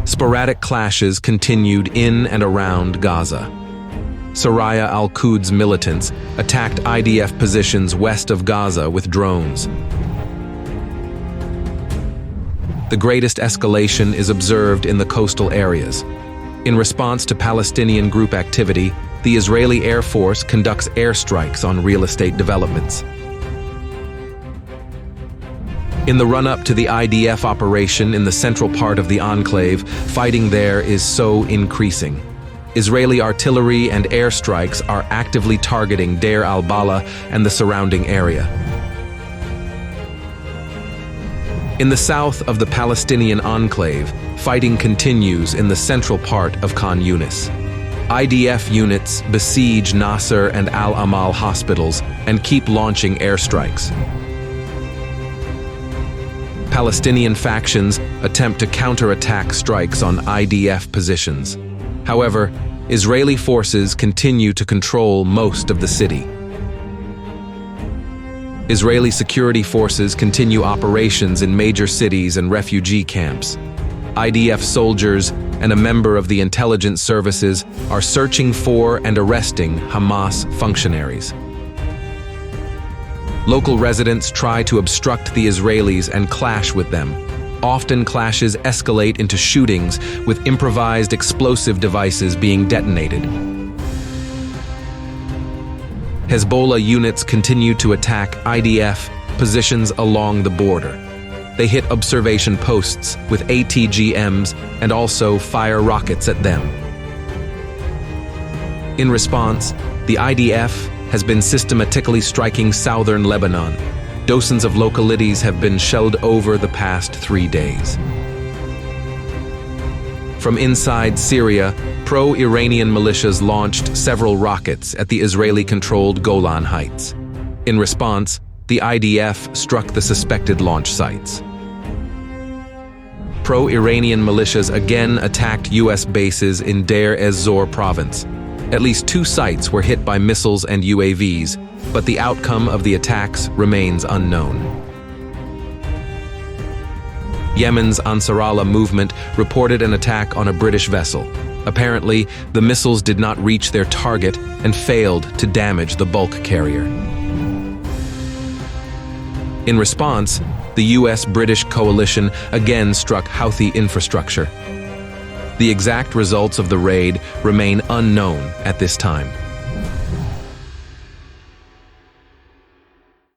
Sporadic clashes continued in and around Gaza. Syria al-Quds militants attacked IDF positions west of Gaza with drones. The greatest escalation is observed in the coastal areas. In response to Palestinian group activity, the Israeli Air Force conducts airstrikes on real estate developments. In the run-up to the IDF operation in the central part of the enclave, fighting there is so increasing. Israeli artillery and airstrikes are actively targeting Deir al-Balah and the surrounding area. In the south of the Palestinian enclave, fighting continues in the central part of Khan Yunis. IDF units besiege Nasser and Al-Amal hospitals and keep launching airstrikes. Palestinian factions attempt to counterattack strikes on IDF positions. However, Israeli forces continue to control most of the city. Israeli security forces continue operations in major cities and refugee camps. IDF soldiers and a member of the intelligence services are searching for and arresting Hamas functionaries. Local residents try to obstruct the Israelis and clash with them. Often clashes escalate into shootings, with improvised explosive devices being detonated. Hezbollah units continue to attack IDF positions along the border. They hit observation posts with ATGMs and also fire rockets at them. In response, the IDF has been systematically striking southern Lebanon. Dozens of localities have been shelled over the past 3 days. From inside Syria, pro-Iranian militias launched several rockets at the Israeli-controlled Golan Heights. In response, the IDF struck the suspected launch sites. Pro-Iranian militias again attacked U.S. bases in Deir ez-Zor province. At least 2 sites were hit by missiles and UAVs, but the outcome of the attacks remains unknown. Yemen's Ansarallah movement reported an attack on a British vessel. Apparently, the missiles did not reach their target and failed to damage the bulk carrier. In response, the US-British coalition again struck Houthi infrastructure. The exact results of the raid remain unknown at this time.